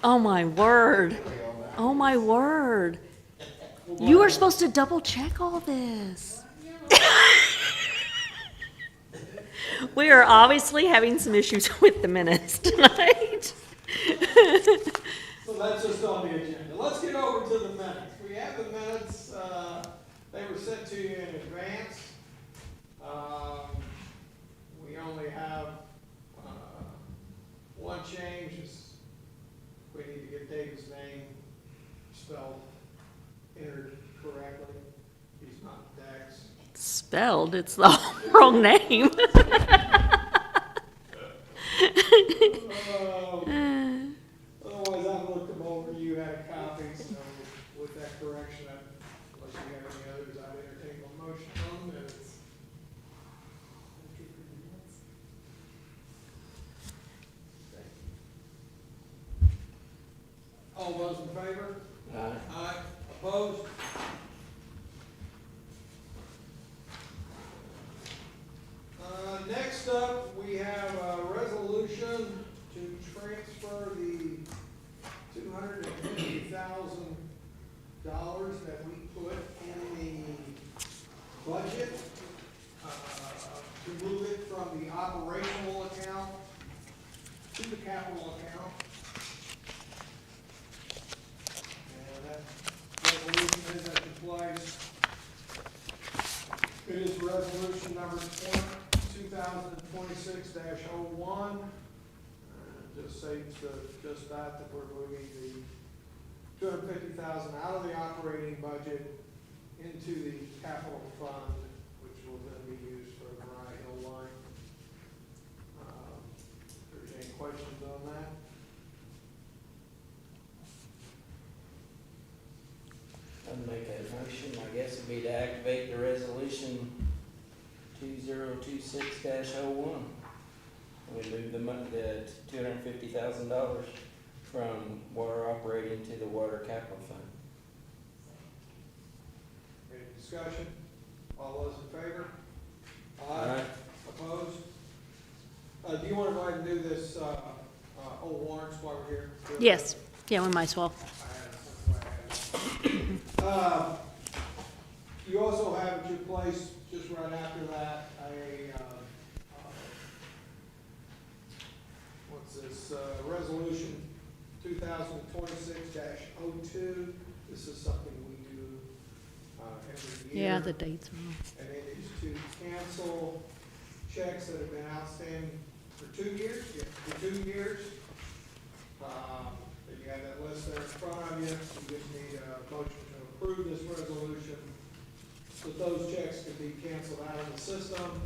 Oh, my word. Oh, my word. You were supposed to double check all this. We are obviously having some issues with the minutes tonight. So that's just on the agenda. Let's get over to the minutes. We have the minutes, they were sent to you in advance. We only have, one change, is we need to get David's name spelled, entered correctly. He's not Dex. Spelled, it's the wrong name. Otherwise, I've looked them over, you had a copy, so with that correction, unless you have any others, I'd entertain a motion on the minutes. All those in favor? Aye. Aye. Opposed? Next up, we have a resolution to transfer the $250,000 that we put in the budget, to move it from the operational account to the capital account. And that resolution is at your place. It is resolution number 2026-01. Just states just that we're moving the $250,000 out of the operating budget into the capital fund, which will then be used for the Mariah Hill line. If there's any questions on that? I'd make that motion, I guess it'd be to activate the resolution 2026-01. We move the $250,000 from water operating to the water capital fund. Any discussion? All those in favor? Aye. Opposed? Do you want to go ahead and do this, old warrants while we're here? Yes, yeah, we might as well. You also have at your place, just right after that, what's this, resolution 2026-02. This is something we do, every year. Yeah, the dates are wrong. And it is to cancel checks that have been outstanding for 2 years, for 2 years. You have that list there in front of you. You just need a motion to approve this resolution, so those checks can be canceled out of the system.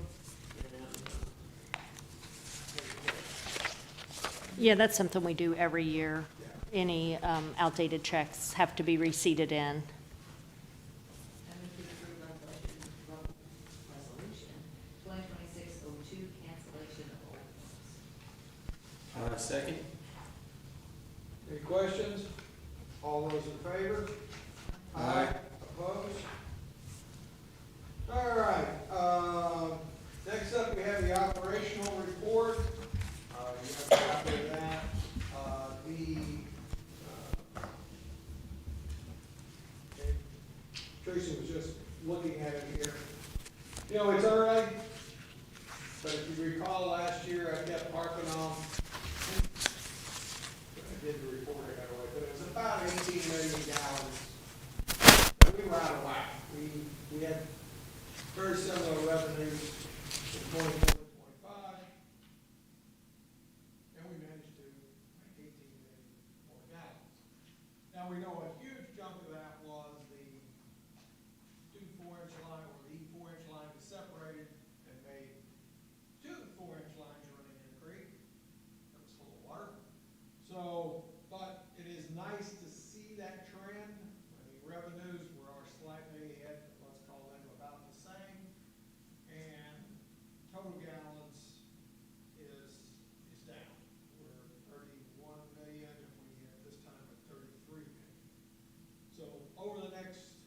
Yeah, that's something we do every year. Yeah. Any outdated checks have to be receipted in. Resolution 2026-02, cancellation of old ones. Second? Any questions? All those in favor? Aye. Opposed? All right, next up, we have the operational report. You have a copy of that. Tracy was just looking at it here. You know, it's early, but if you recall last year, I kept harping on, I did the report right away, but it was about 18 million gallons. And we were out of whack. We had very similar revenues in 24 to 25. And we managed to make 18 million more gallons. Now, we know a huge chunk of that was the 2 4-inch line, or the 4-inch line was separated and made 2 4-inch lines running in the creek that was full of water. So, but it is nice to see that trend. I mean, revenues are slightly ahead, let's call them about the same. And total gallons is down. We're 31 million, and we at this time at 33 million. So over the next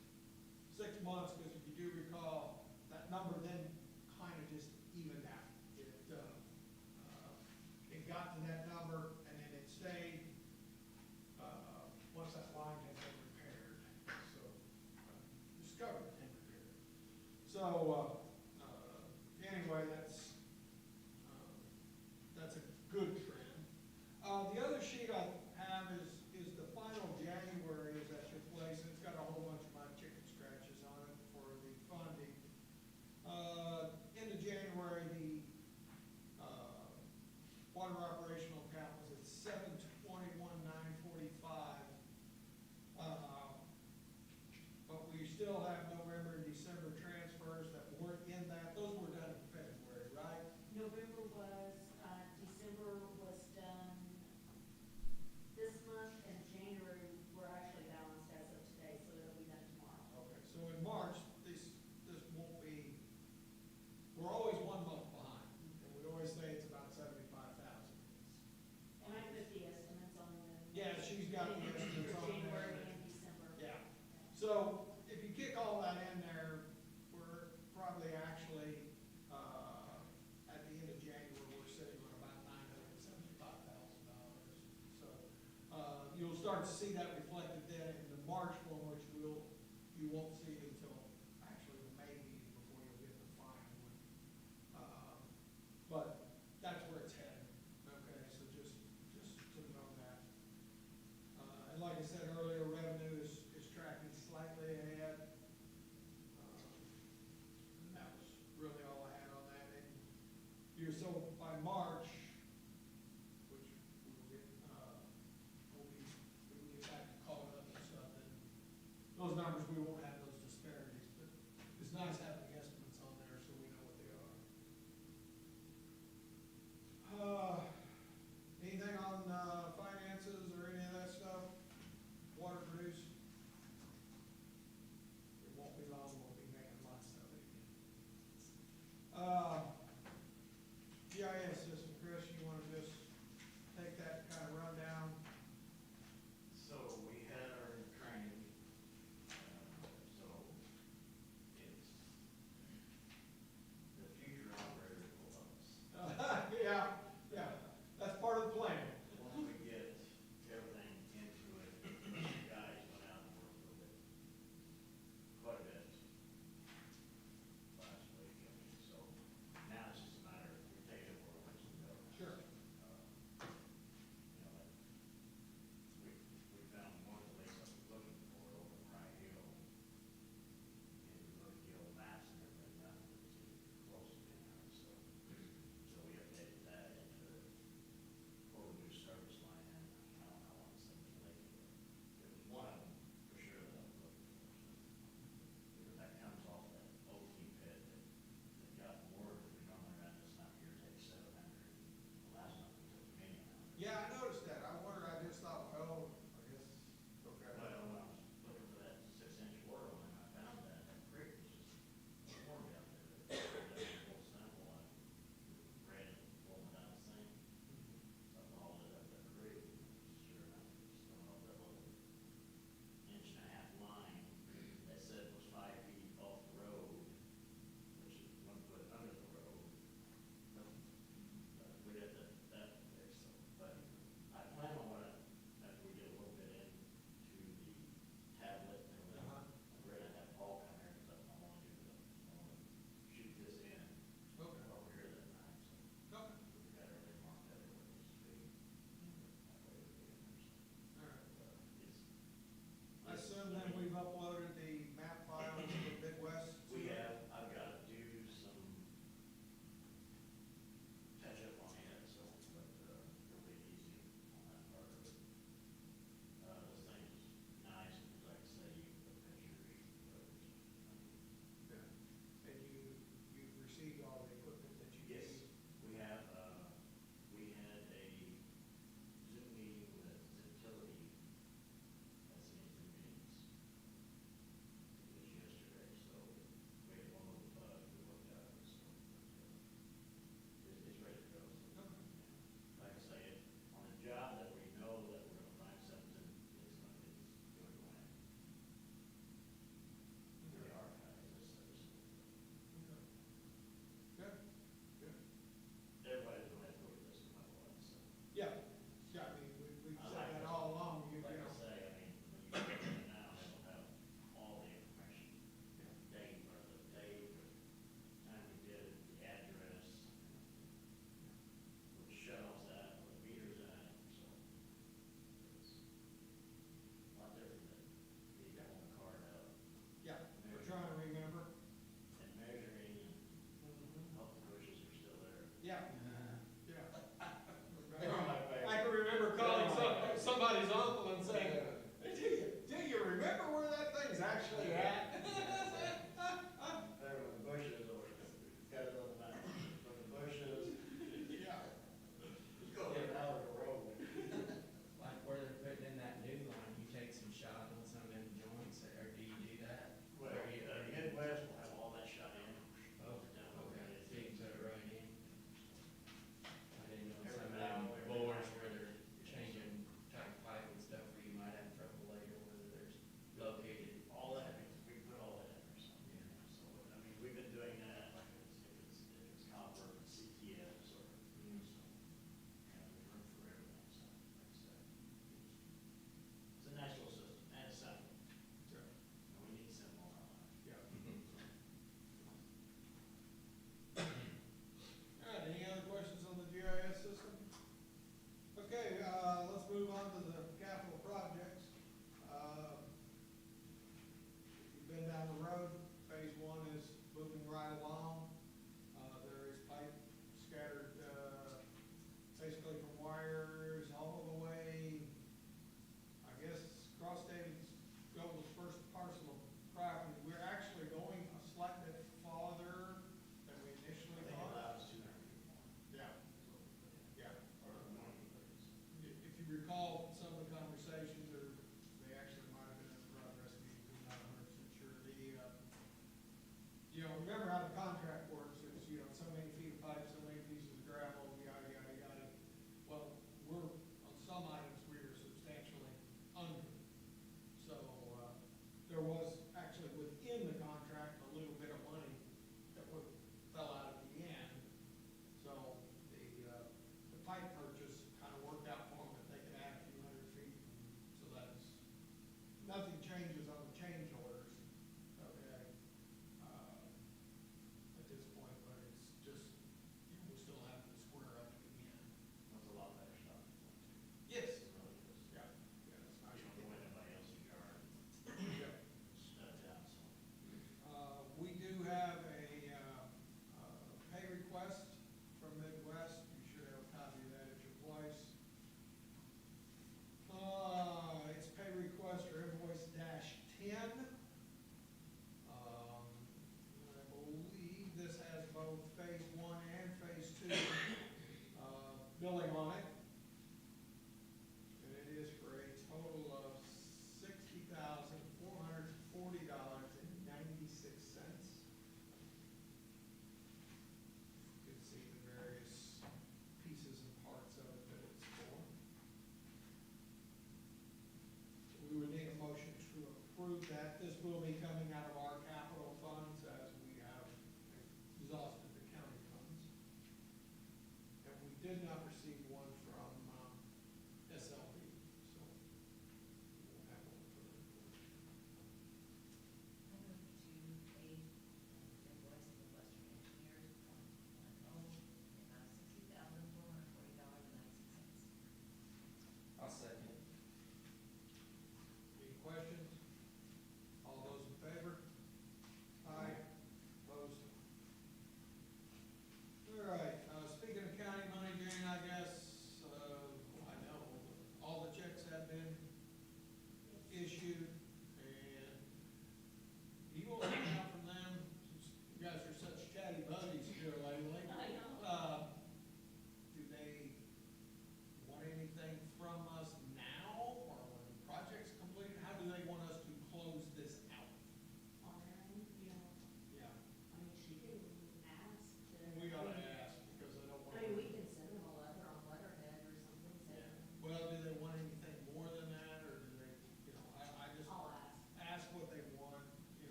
6 months, because if you do recall, that number then kind of just evened out. It got to that number, and then it stayed. So, anyway, that's a good trend. The other sheet I have is the final January is at your place, and it's got a whole bunch of my chicken scratches on it for the funding. End of January, the, water operational account was at 721,945. But we still have November and December transfers that weren't in that, those were done in February, right? November was, December was done this month, and January, we're actually balanced as of today, so it'll be done tomorrow. Okay, so in March, this won't be, we're always 1 month behind, and we always say it's about 75,000. And I put the estimates on the. Yeah, she's got the estimates on there. January and December. Yeah, so if you kick all that in there, we're probably actually, at the end of January, we're sitting on about $975,000. So, you'll start to see that reflected then in the March one, which you won't see until actually the May meeting before you'll get the final one. But that's where it's headed, okay, so just to know that. And like I said earlier, revenue is tracking slightly ahead. And that was really all I had on that. And so by March, which we will get, we will get back to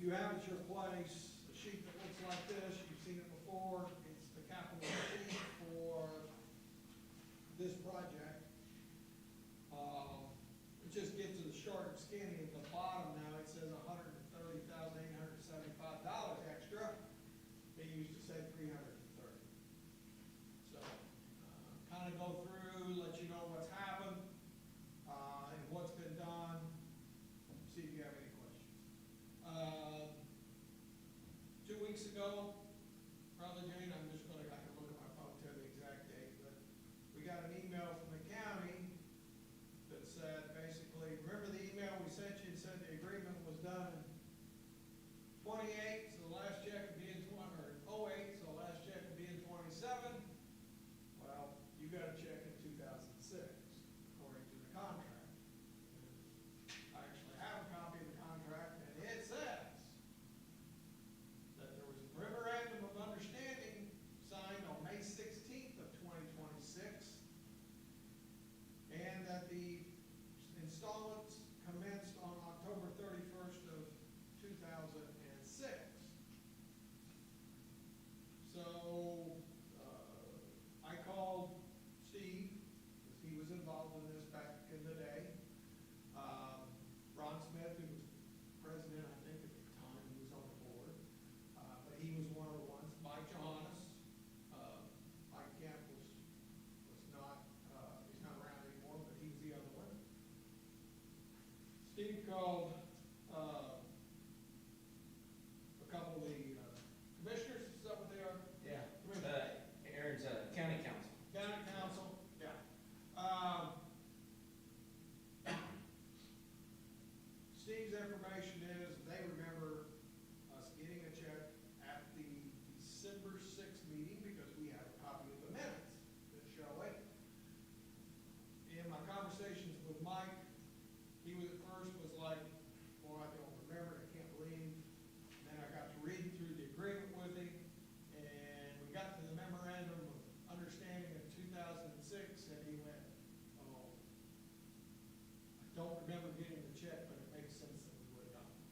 you have at your place a sheet that looks like this, you've seen it before, it's the capital sheet for this project. It just gets to the short and skinny at the bottom now, it says $130,875 extra. It used to say 330. So, kind of go through, let you know what's happened, and what's been done, see if you have any questions. 2 weeks ago, probably Jane, I can look at my phone, tell the exact date, but we got an email from the county that said, basically, remember the email we sent you and said the agreement was done in 28, so the last check would be in 08, so the last check would be in 27. Well, you got a check in 2006, according to the contract. I actually have a copy of the contract, and it says that there was a memorandum of understanding signed on May 16th of 2026, and that the installments commenced on October 31st of 2006. So, I called Steve, because he was involved in this back in the day. Ron Smith, who was president, I think, at the time, he was on the board. But he was one of the ones. Mike Johannes, Mike Kemp was not, he's not around anymore, but he was the other one. Steve called, a couple of the commissioners, is that what they are? Yeah. Commissioners. Aaron's, county council. County council, yeah. Steve's information is, they remember us getting a check at the December 6th meeting, because we have a copy of the minutes that show it. In my conversations with Mike, he was at first was like, boy, I don't remember it, I can't believe. And then I got to read through the agreement with him, and we got to the memorandum of understanding in 2006, and he went, oh, I don't remember getting the check, but it makes sense that we would have done it.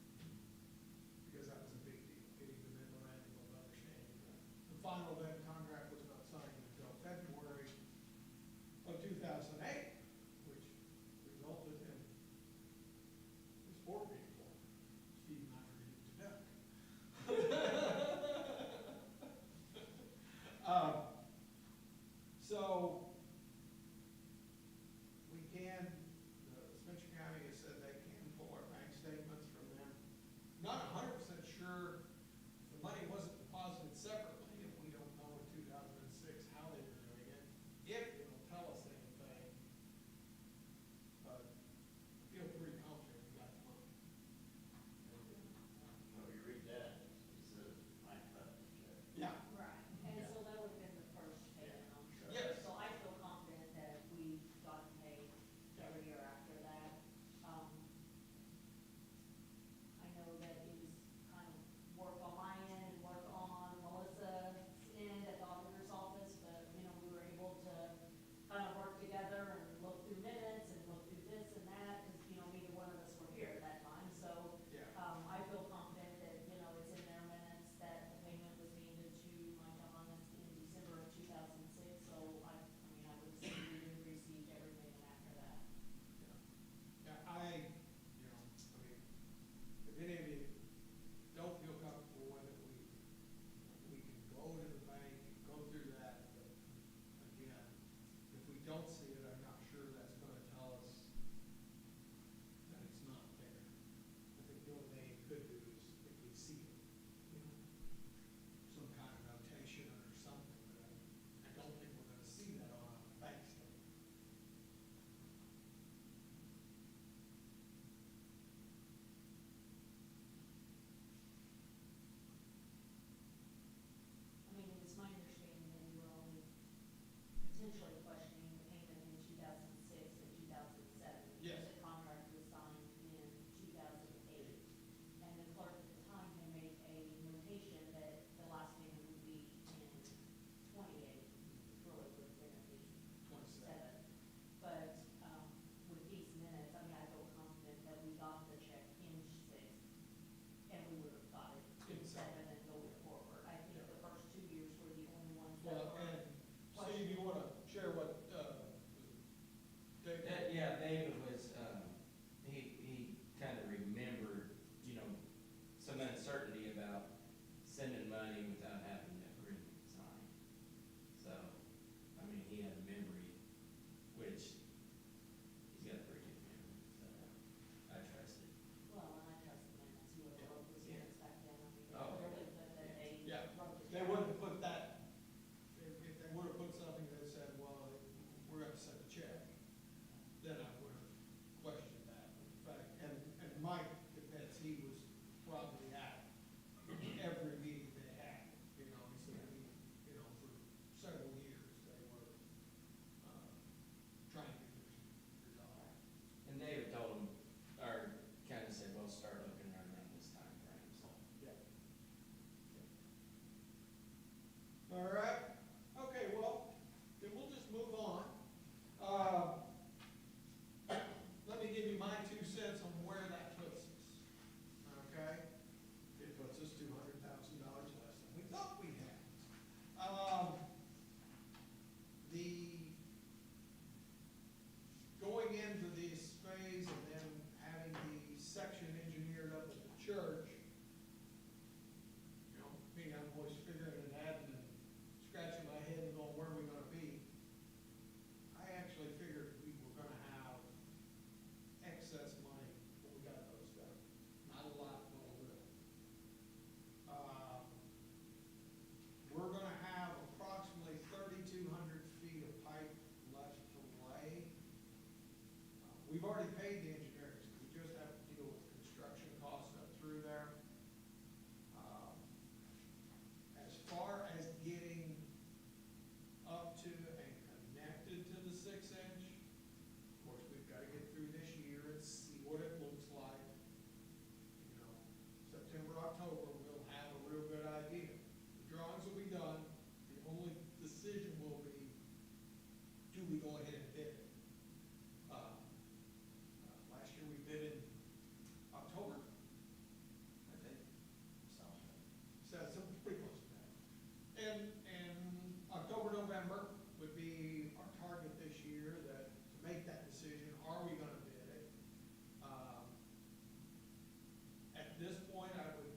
this point, I would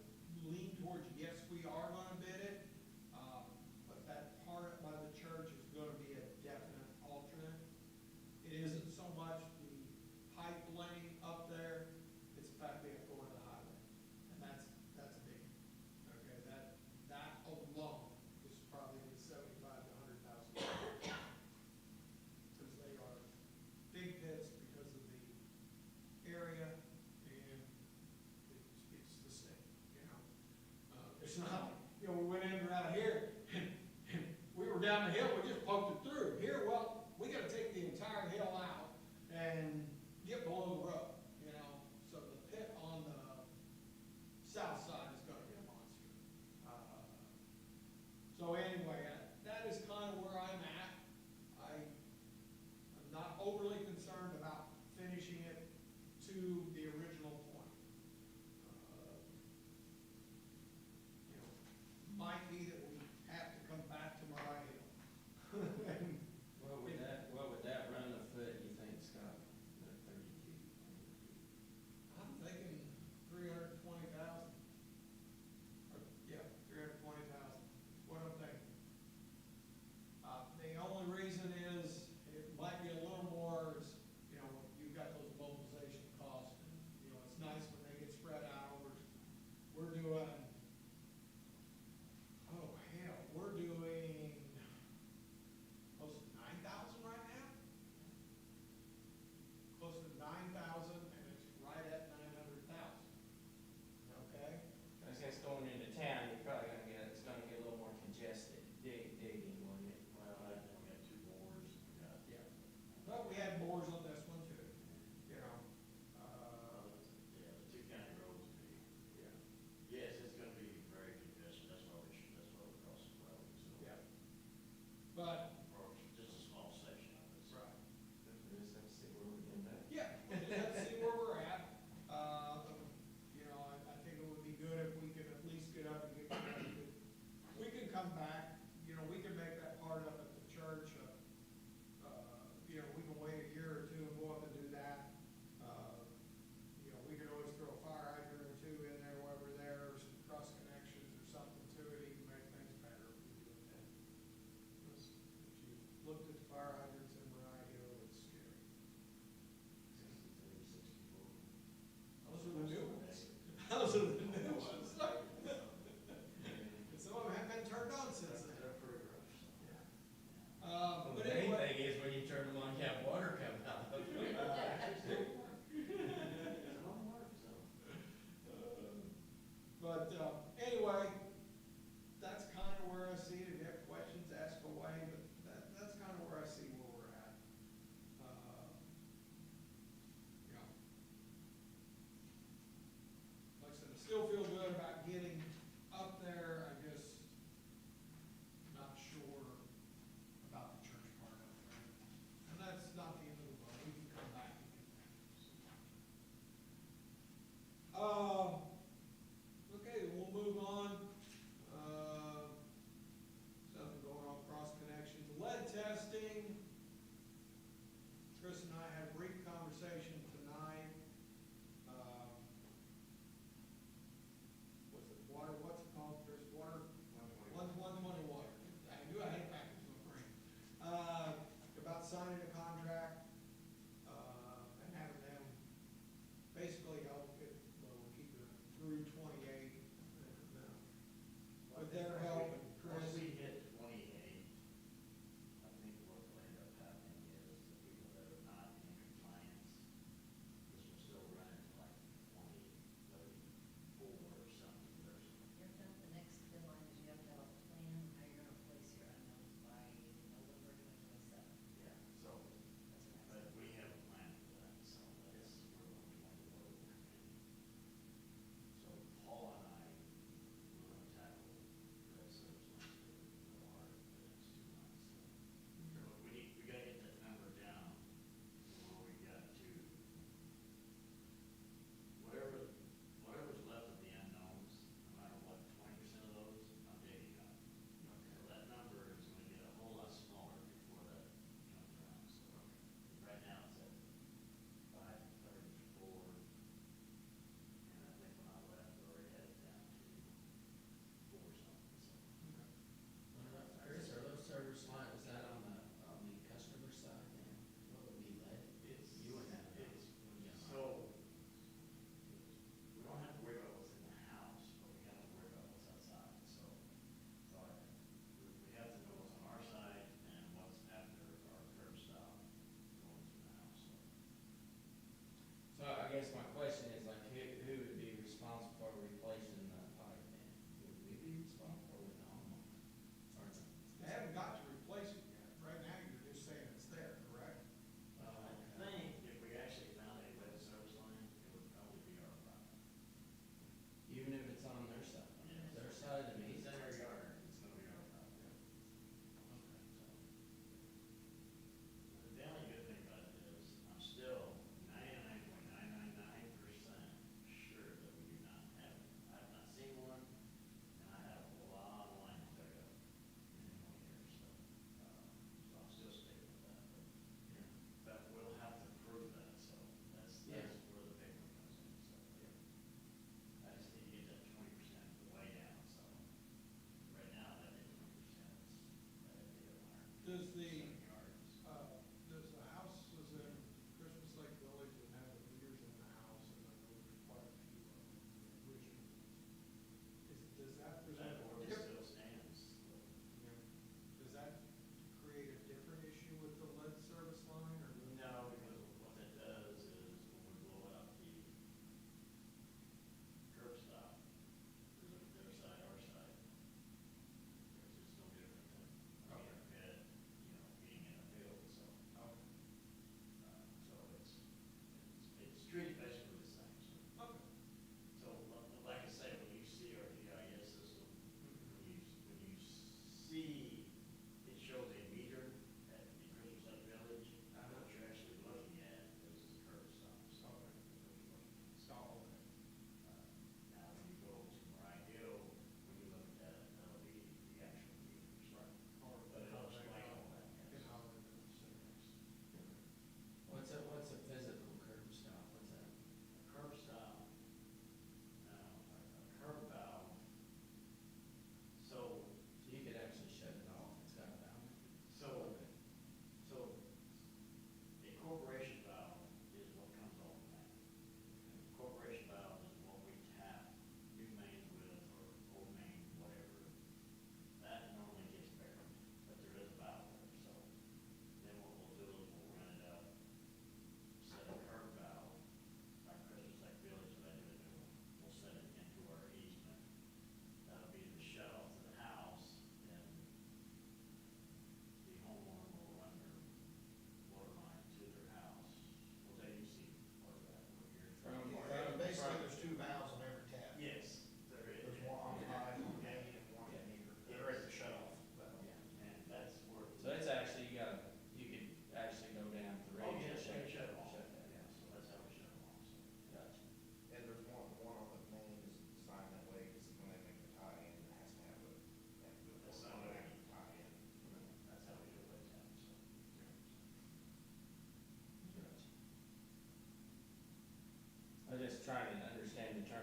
lean towards, yes, we are gonna bid it. But that part by the church is gonna be a definite alternate. It isn't so much the pipe laying up there, it's the fact they have to go on the highway. And that's a big, okay, that alone is probably $75,000 to $100,000. Because they are big pits because of the area, and it's the same, you know. It's not, you know,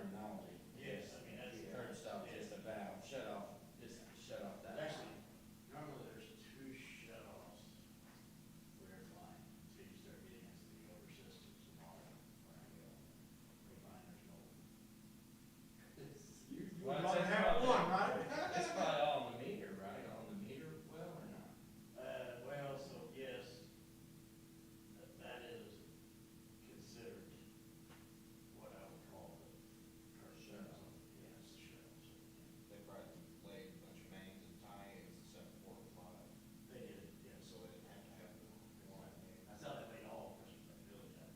terminology. Yes, I mean, that's. Turnstile, just a valve, shut off that. Actually, normally there's two shut-offs for every line, until you start getting into the older systems and all that, where I go. We find there's no. You Well, would it's rather have probably- one, right? It's probably all on the meter, right, on the meter well or not? Well, so yes, that is considered what I would call the current shut-off. Yes, shut-off. They probably laid a bunch of mains and tie-ins and set 4 or 5, They did, yes. so they didn't have to have one main. That's how they made all Christmas Lake Village out,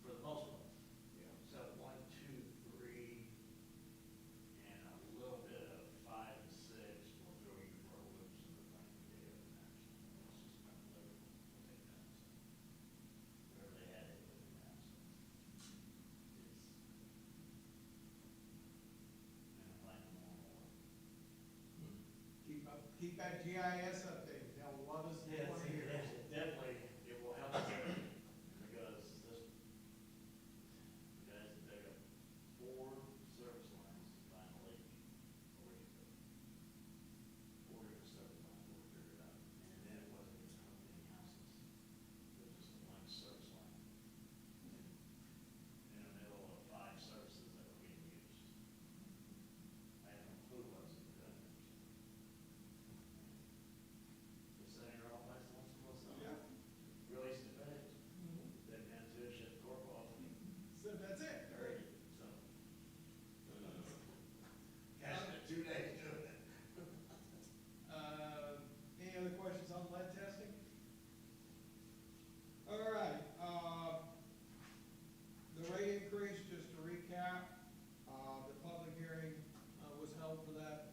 for the most part. Yeah. So 1, 2, 3, and a little bit of 5 and 6 will throw you for a loop, so the thing will get up and actually, it's just kind of literal, we'll take that, so. Whatever they had, they put in that, so. It's. And I'm finding more and more. Keep that GIS updated, they'll love us in 20 years. Definitely, it will help us out, because this, the guys that dug up 4 service lines to find a leak a week ago. 4 different service lines were figured out, and then it wasn't even hooked to any houses. It was just one service line. In the middle of 5 services that were being used. I had no clue what was being done there, so. Just sitting here all by once in a while, so. Yeah. Release the feds. Then down to it, shut the cork off, So that's it. buried it, so. Guys spent 2 days doing it. Any other questions on lead testing? All right, the rate increase, just to recap, the public hearing was held for that